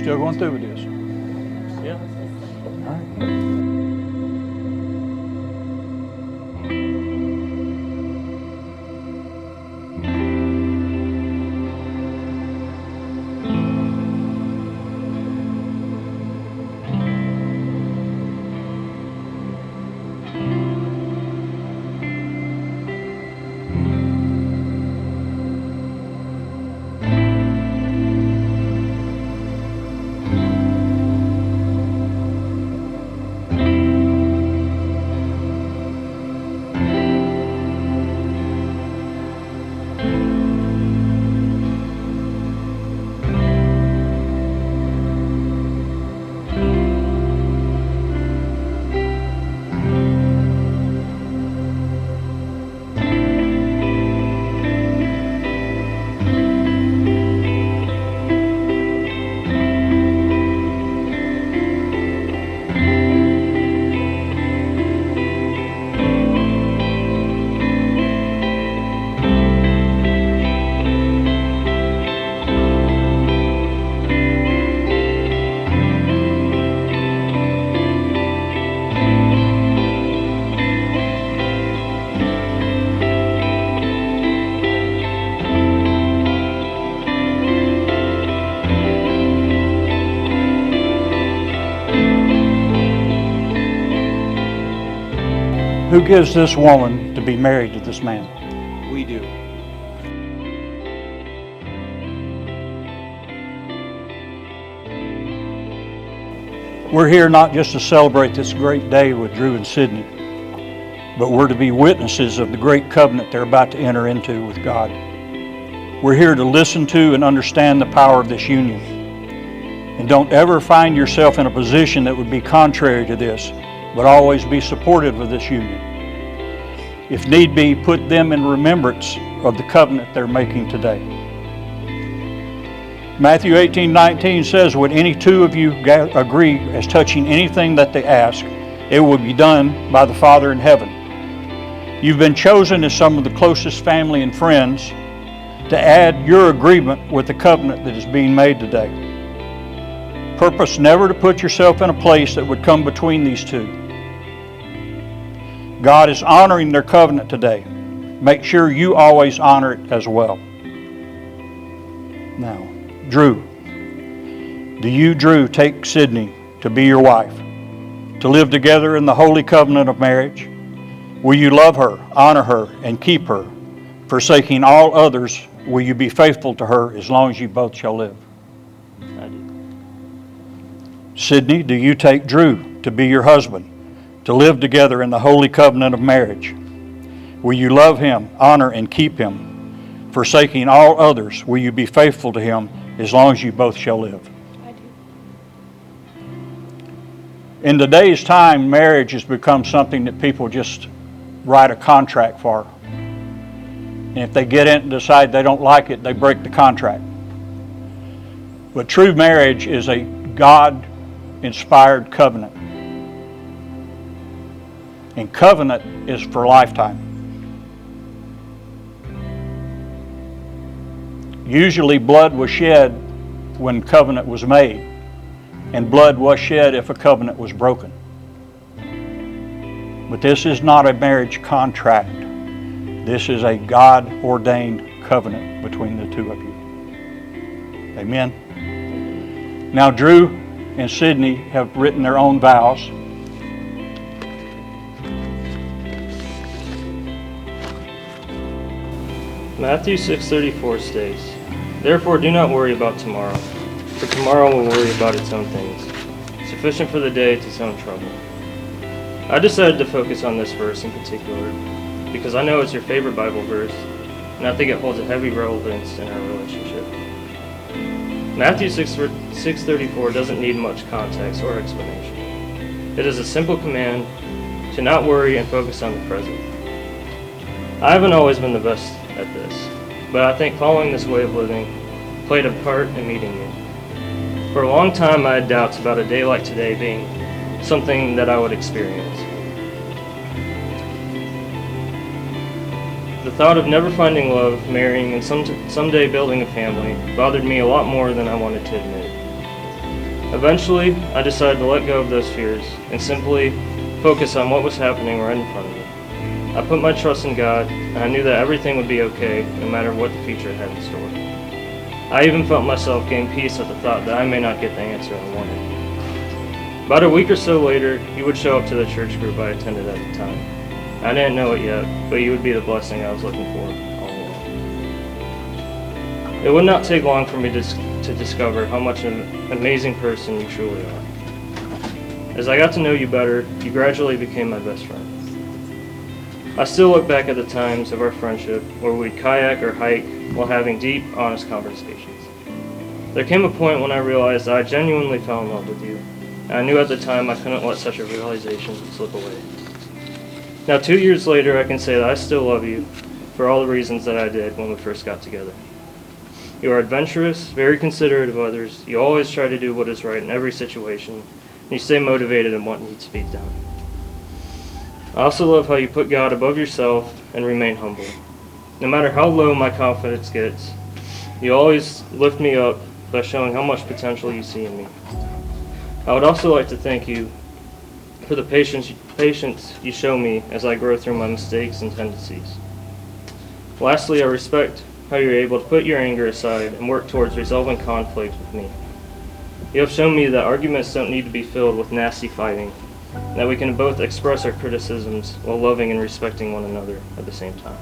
still going through with this? Yeah. All right. Who gives this woman to be married to this man? We do. We're here not just to celebrate this great day with Drew and Sydney, but we're to be witnesses of the great covenant they're about to enter into with God. We're here to listen to and understand the power of this union. And don't ever find yourself in a position that would be contrary to this, but always be supportive of this union. If need be, put them in remembrance of the covenant they're making today. Matthew 18:19 says, when any two of you agree as touching anything that they ask, it will be done by the Father in heaven. You've been chosen as some of the closest family and friends to add your agreement with the covenant that is being made today. Purpose never to put yourself in a place that would come between these two. God is honoring their covenant today. Make sure you always honor it as well. Now, Drew, do you, Drew, take Sydney to be your wife, to live together in the holy covenant of marriage? Will you love her, honor her, and keep her? Forsaking all others, will you be faithful to her as long as you both shall live? I do. Sydney, do you take Drew to be your husband, to live together in the holy covenant of marriage? Will you love him, honor, and keep him? Forsaking all others, will you be faithful to him as long as you both shall live? I do. In today's time, marriage has become something that people just write a contract for. And if they get in and decide they don't like it, they break the contract. But true marriage is a God-inspired covenant. And covenant is for lifetime. Usually blood was shed when covenant was made, and blood was shed if a covenant was broken. But this is not a marriage contract. This is a God-ordained covenant between the two of you. Amen. Now Drew and Sydney have written their own vows. Matthew 6:34 states, "Therefore do not worry about tomorrow, for tomorrow will worry about its own things. Sufficient for the day is its own trouble." I decided to focus on this verse in particular because I know it's your favorite Bible verse, and I think it holds a heavy relevance in our relationship. Matthew 6:34 doesn't need much context or explanation. It is a simple command to not worry and focus on the present. I haven't always been the best at this, but I think following this way of living played a part in meeting you. For a long time I had doubts about a day like today being something that I would experience. The thought of never finding love, marrying, and someday building a family bothered me a lot more than I wanted to admit. Eventually, I decided to let go of those fears and simply focus on what was happening right in front of me. I put my trust in God, and I knew that everything would be okay no matter what the future had in store. I even felt myself gain peace at the thought that I may not get the answer I wanted. About a week or so later, he would show up to the church group I attended at the time. I didn't know it yet, but he would be the blessing I was looking for all along. It would not take long for me to discover how much an amazing person you truly are. As I got to know you better, you gradually became my best friend. I still look back at the times of our friendship where we'd kayak or hike while having deep, honest conversations. There came a point when I realized that I genuinely fell in love with you, and I knew at the time I couldn't let such a realization slip away. Now 2 years later, I can say that I still love you for all the reasons that I did when we first got together. You are adventurous, very considerate of others, you always try to do what is right in every situation, and you stay motivated in what needs to be done. I also love how you put God above yourself and remain humble. No matter how low my confidence gets, you always lift me up by showing how much potential you see in me. I would also like to thank you for the patience you show me as I grow through my mistakes and tendencies. Lastly, I respect how you're able to put your anger aside and work towards resolving conflict with me. You have shown me that arguments don't need to be filled with nasty fighting, and that we can both express our criticisms while loving and respecting one another at the same time.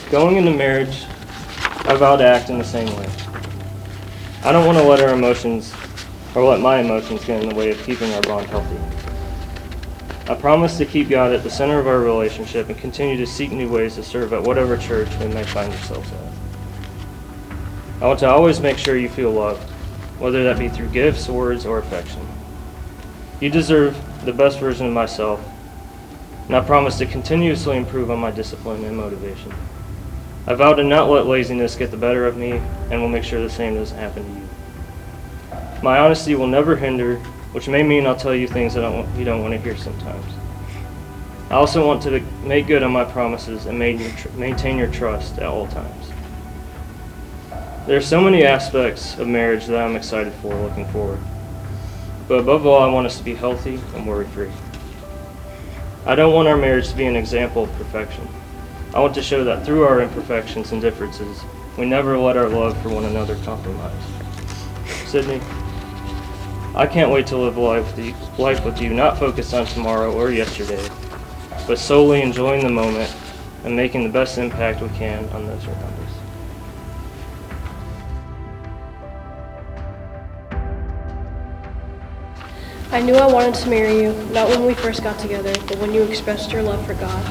Going into marriage, I vow to act in the same way. I don't want to let my emotions get in the way of keeping our bond healthy. I promise to keep God at the center of our relationship and continue to seek new ways to serve at whatever church we may find ourselves at. I want to always make sure you feel loved, whether that be through gifts, words, or affection. You deserve the best version of myself, and I promise to continuously improve on my discipline and motivation. I vow to not let laziness get the better of me, and will make sure the same doesn't happen to you. My honesty will never hinder, which may mean I'll tell you things that you don't want to hear sometimes. I also want to make good on my promises and maintain your trust at all times. There are so many aspects of marriage that I'm excited for looking forward. But above all, I want us to be healthy and worry-free. I don't want our marriage to be an example of perfection. I want to show that through our imperfections and differences, we never let our love for one another compromise. Sydney, I can't wait to live life with you, not focused on tomorrow or yesterday, but solely enjoying the moment and making the best impact we can on those around us. I knew I wanted to marry you, not when we first got together, but when you expressed your love for God.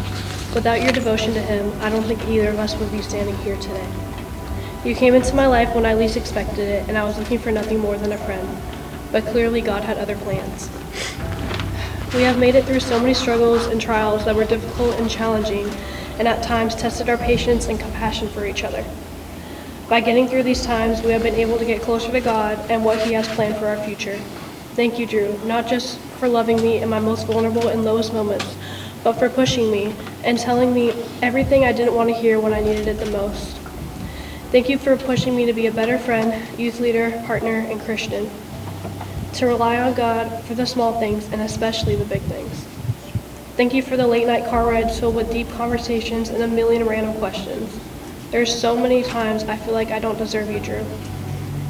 Without your devotion to Him, I don't think either of us would be standing here today. You came into my life when I least expected it, and I was looking for nothing more than a friend. But clearly God had other plans. We have made it through so many struggles and trials that were difficult and challenging, and at times tested our patience and compassion for each other. By getting through these times, we have been able to get closer to God and what He has planned for our future. Thank you, Drew, not just for loving me in my most vulnerable and lowest moments, but for pushing me and telling me everything I didn't want to hear when I needed it the most. Thank you for pushing me to be a better friend, youth leader, partner, and Christian. To rely on God for the small things and especially the big things. Thank you for the late night car rides filled with deep conversations and a million random questions. There's so many times I feel like I don't deserve you, Drew.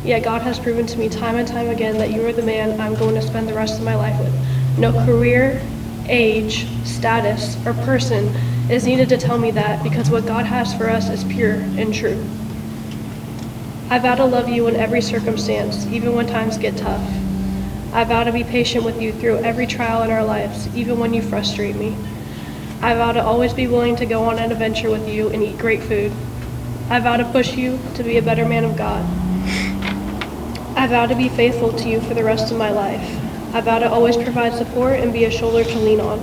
Yet God has proven to me time and time again that you are the man I'm going to spend the rest of my life with. No career, age, status, or person is needed to tell me that, because what God has for us is pure and true. I vow to love you in every circumstance, even when times get tough. I vow to be patient with you through every trial in our lives, even when you frustrate me. I vow to always be willing to go on an adventure with you and eat great food. I vow to push you to be a better man of God. I vow to be faithful to you for the rest of my life. I vow to always provide support and be a shoulder to lean on.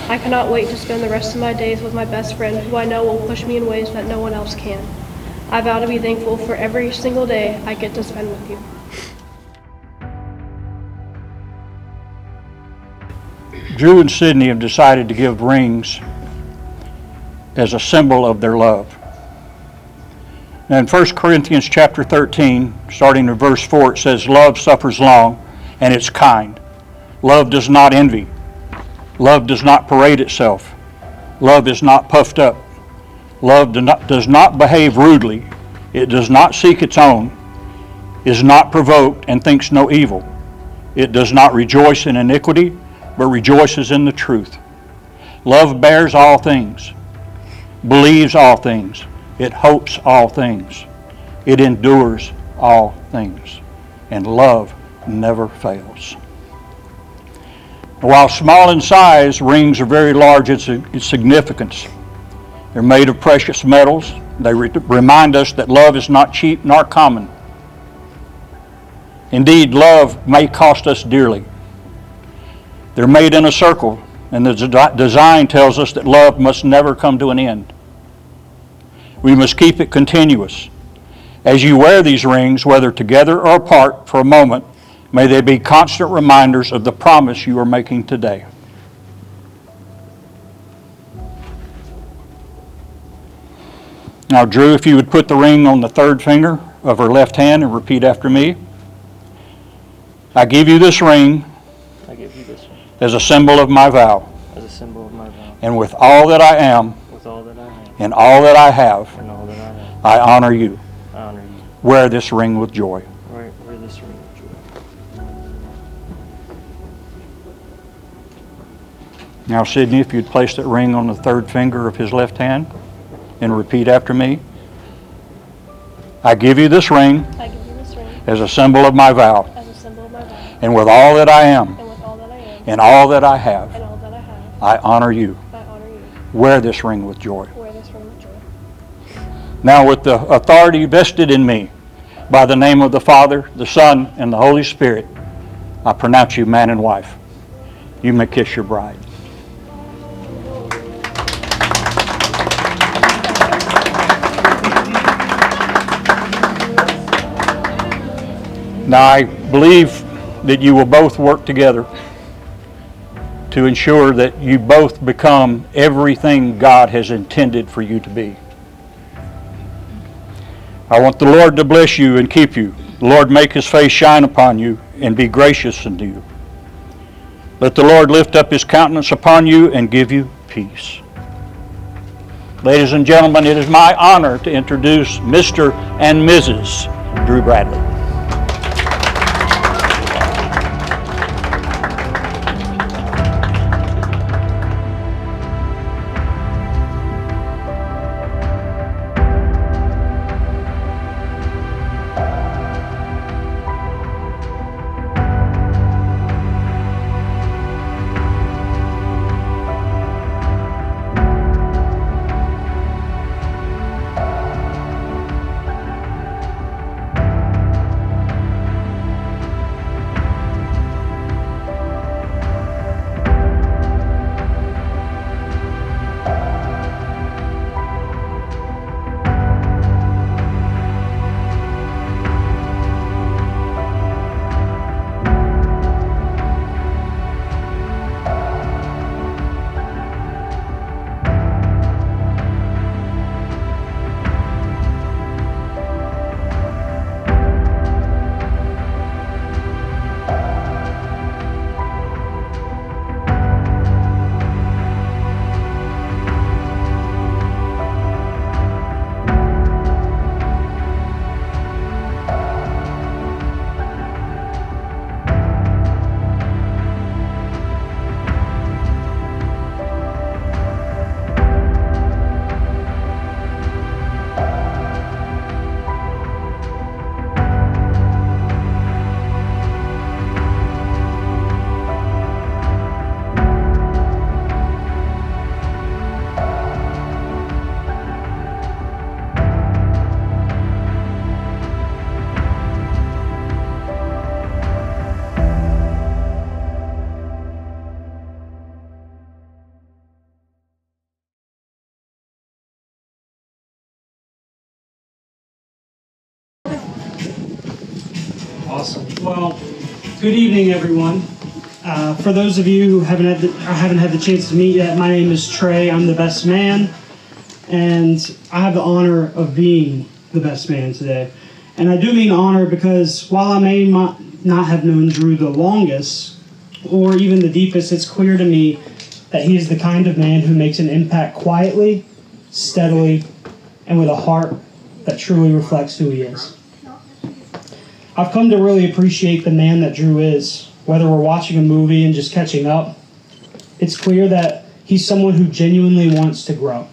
I cannot wait to spend the rest of my days with my best friend, who I know will push me in ways that no one else can. I vow to be thankful for every single day I get to spend with you. Drew and Sydney have decided to give rings as a symbol of their love. Now in 1 Corinthians chapter 13, starting in verse 4, it says, love suffers long, and it's kind. Love does not envy. Love does not parade itself. Love is not puffed up. Love does not behave rudely. It does not seek its own, is not provoked, and thinks no evil. It does not rejoice in iniquity, but rejoices in the truth. Love bears all things, believes all things, it hopes all things, it endures all things, and love never fails. While small in size, rings are very large in significance. They're made of precious metals. They remind us that love is not cheap nor common. Indeed, love may cost us dearly. They're made in a circle, and the design tells us that love must never come to an end. We must keep it continuous. As you wear these rings, whether together or apart for a moment, may they be constant reminders of the promise you are making today. Now, Drew, if you would put the ring on the third finger of her left hand and repeat after me. I give you this ring. I give you this ring as a symbol of my vow. as a symbol of my vow. And with all that I am With all that I am and all that I have, and all that I have, I honor you. I honor you. Wear this ring with joy. Wear this ring with joy. Now, Sidney, if you'd place that ring on the third finger of his left hand and repeat after me. I give you this ring I give you this ring as a symbol of my vow. as a symbol of my vow. And with all that I am And with all that I am and all that I have, and all that I have, I honor you. I honor you. Wear this ring with joy. Wear this ring with joy. Now, with the authority vested in me by the name of the Father, the Son, and the Holy Spirit, I pronounce you man and wife. You may kiss your bride. Now, I believe that you will both work together to ensure that you both become everything God has intended for you to be. I want the Lord to bless you and keep you. The Lord make his face shine upon you and be gracious unto you. Let the Lord lift up his countenance upon you and give you peace. Ladies and gentlemen, it is my honor to introduce Mr. and Mrs. Drew Bradley. Awesome. Well, good evening, everyone. For those of you who haven't had the chance to meet yet, my name is Trey. I'm the best man, and I have the honor of being the best man today. And I do mean honor because while I may not have known Drew the longest or even the deepest, it's clear to me that he is the kind of man who makes an impact quietly, steadily, and with a heart that truly reflects who he is. I've come to really appreciate the man that Drew is. Whether we're watching a movie and just catching up, it's clear that he's someone who genuinely wants to grow,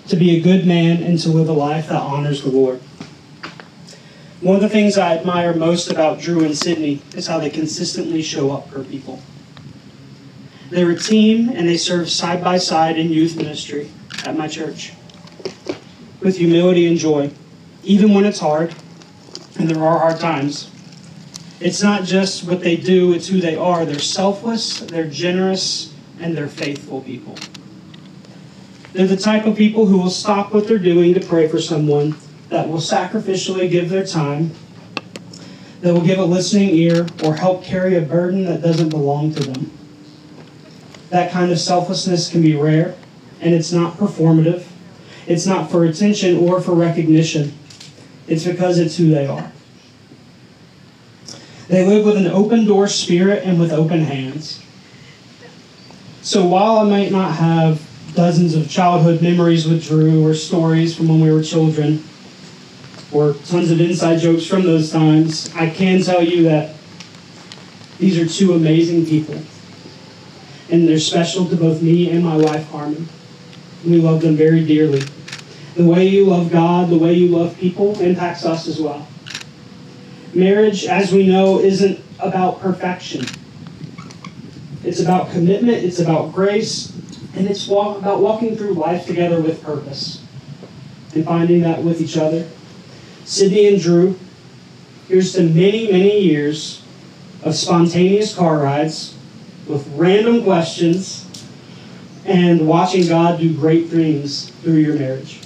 to be a good man, and to live a life that honors the Lord. One of the things I admire most about Drew and Sydney is how they consistently show up for people. They're a team, and they serve side by side in youth ministry at my church with humility and joy, even when it's hard, and there are hard times. It's not just what they do, it's who they are. They're selfless, they're generous, and they're faithful people. They're the type of people who will stop what they're doing to pray for someone, that will sacrificially give their time, that will give a listening ear, or help carry a burden that doesn't belong to them. That kind of selflessness can be rare, and it's not performative. It's not for attention or for recognition. It's because it's who they are. They live with an open-door spirit and with open hands. So while I might not have dozens of childhood memories with Drew or stories from when we were children, or tons of inside jokes from those times, I can tell you that these are two amazing people. And they're special to both me and my wife, Carmen. We love them very dearly. The way you love God, the way you love people, impacts us as well. Marriage, as we know, isn't about perfection. It's about commitment, it's about grace, and it's about walking through life together with purpose and finding that with each other. Sydney and Drew, here's to many, many years of spontaneous car rides with random questions and watching God do great things through your marriage.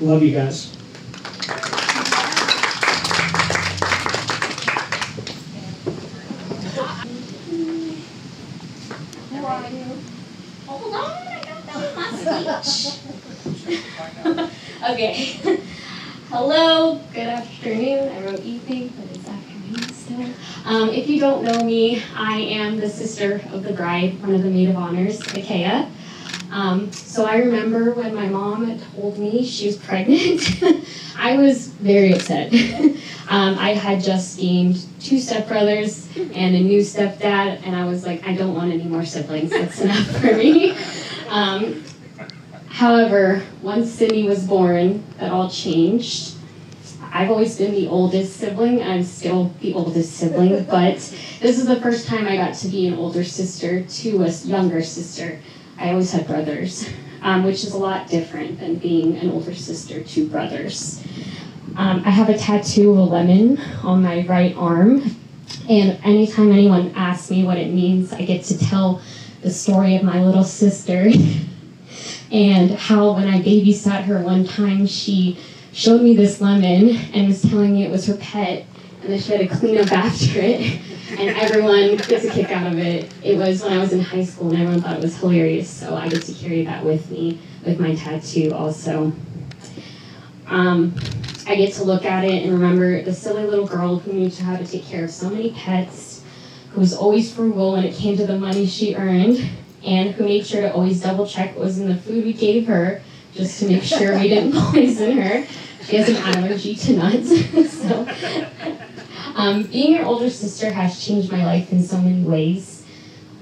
Love you guys. Who are you? Hold on, I got that on my speech. Okay. Hello, good afternoon. I wrote evening, but it's afternoon still. If you don't know me, I am the sister of the bride, one of the maid of honors, Achaia. So I remember when my mom had told me she was pregnant, I was very upset. I had just gained 2 stepbrothers and a new stepdad, and I was like, I don't want any more siblings. That's enough for me. However, once Sydney was born, that all changed. I've always been the oldest sibling. I'm still the oldest sibling, but this is the first time I got to be an older sister to a younger sister. I always had brothers, which is a lot different than being an older sister to brothers. I have a tattoo of a lemon on my right arm, and anytime anyone asks me what it means, I get to tell the story of my little sister and how when I babysat her one time, she showed me this lemon and was telling me it was her pet, and that she had to clean up after it, and everyone gets a kick out of it. It was when I was in high school, and everyone thought it was hilarious, so I get to carry that with me, with my tattoo also. I get to look at it and remember the silly little girl who knew how to take care of so many pets, who was always frugal when it came to the money she earned, and who made sure to always double check what was in the food we gave her, just to make sure we didn't poison her. She has an allergy to nuts. So, being your older sister has changed my life in so many ways.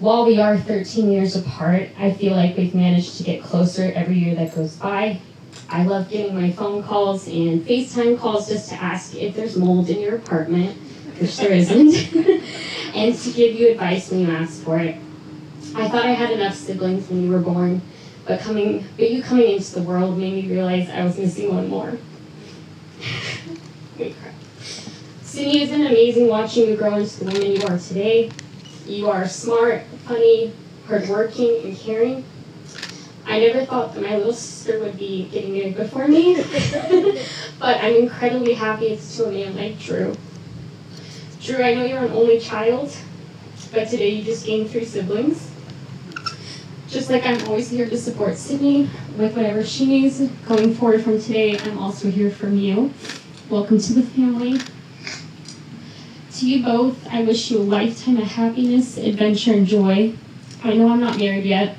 While we are 13 years apart, I feel like we've managed to get closer every year that goes by. I love getting my phone calls and FaceTime calls just to ask if there's mold in your apartment, which there isn't, and to give you advice when you ask for it. I thought I had enough siblings when you were born, but you coming into the world made me realize I was missing one more. Sydney, it's been amazing watching you grow into the woman you are today. You are smart, funny, hardworking, and caring. I never thought that my little sister would be getting married before me, but I'm incredibly happy it's to a man like Drew. Drew, I know you're an only child, but today you just gained 3 siblings. Just like I'm always here to support Sydney with whatever she needs going forward from today, I'm also here from you. Welcome to the family. To you both, I wish you a lifetime of happiness, adventure, and joy. I know I'm not married yet,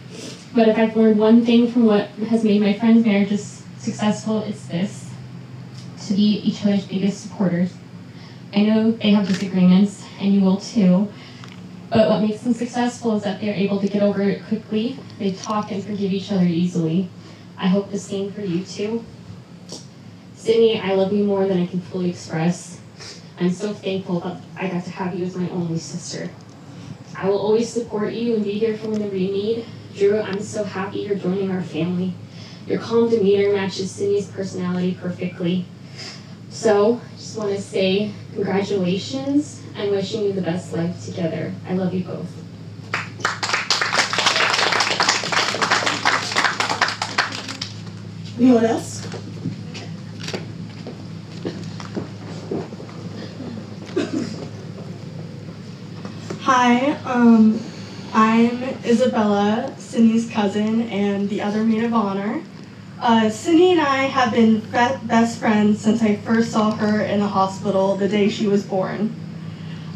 but if I've learned one thing from what has made my friends' marriages successful, it's this: to be each other's biggest supporters. I know they have disagreements, and you will too, but what makes them successful is that they're able to get over it quickly. They talk and forgive each other easily. I hope the same for you too. Sydney, I love you more than I can fully express. I'm so thankful that I got to have you as my only sister. I will always support you and be here for whenever you need. Drew, I'm so happy you're joining our family. Your calm demeanor matches Sydney's personality perfectly. So, I just want to say congratulations. I'm wishing you the best life together. I love you both. Anyone else? Hi, I'm Isabella, Sydney's cousin and the other maid of honor. Sydney and I have been best friends since I first saw her in the hospital the day she was born.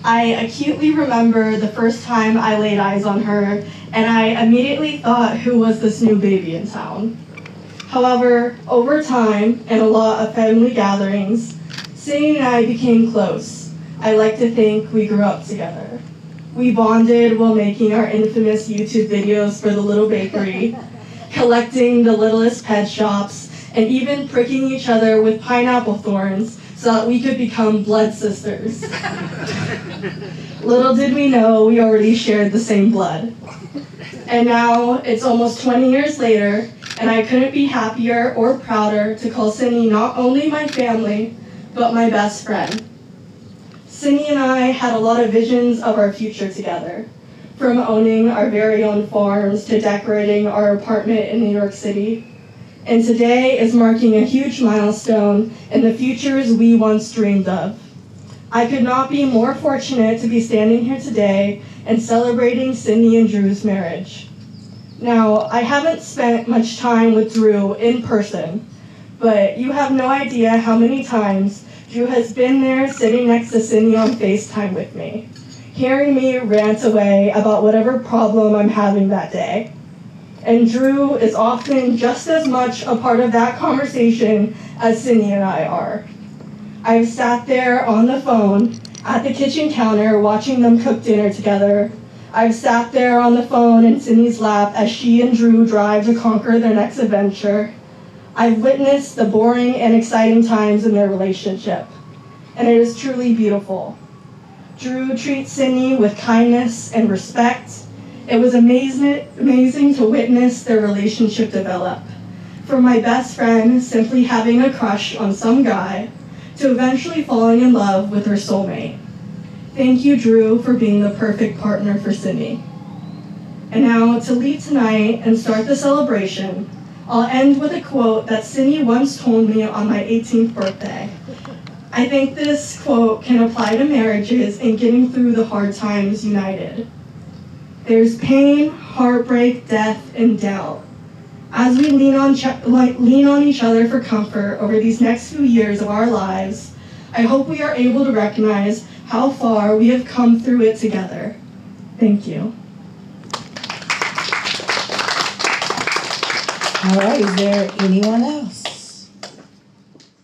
I acutely remember the first time I laid eyes on her, and I immediately thought, who was this new baby in town? However, over time and a lot of family gatherings, Sydney and I became close. I like to think we grew up together. We bonded while making our infamous YouTube videos for the Little Bakery, collecting the littlest pet shops, and even pricking each other with pineapple thorns so that we could become blood sisters. Little did we know we already shared the same blood. And now it's almost 20 years later, and I couldn't be happier or prouder to call Sydney not only my family, but my best friend. Sydney and I had a lot of visions of our future together, from owning our very own farms to decorating our apartment in New York City. And today is marking a huge milestone in the futures we once dreamed of. I could not be more fortunate to be standing here today and celebrating Sydney and Drew's marriage. Now, I haven't spent much time with Drew in person, but you have no idea how many times Drew has been there sitting next to Sydney on FaceTime with me, hearing me rant away about whatever problem I'm having that day. And Drew is often just as much a part of that conversation as Sydney and I are. I've sat there on the phone at the kitchen counter watching them cook dinner together. I've sat there on the phone in Sydney's lap as she and Drew drive to conquer their next adventure. I've witnessed the boring and exciting times in their relationship, and it is truly beautiful. Drew treats Sydney with kindness and respect. It was amazing to witness their relationship develop. From my best friend simply having a crush on some guy, to eventually falling in love with her soulmate. Thank you, Drew, for being the perfect partner for Sydney. And now, to lead tonight and start the celebration, I'll end with a quote that Sydney once told me on my 18th birthday. I think this quote can apply to marriages and getting through the hard times united. There's pain, heartbreak, death, and doubt. As we lean on each other for comfort over these next few years of our lives, I hope we are able to recognize how far we have come through it together. Thank you. All right, is there anyone else?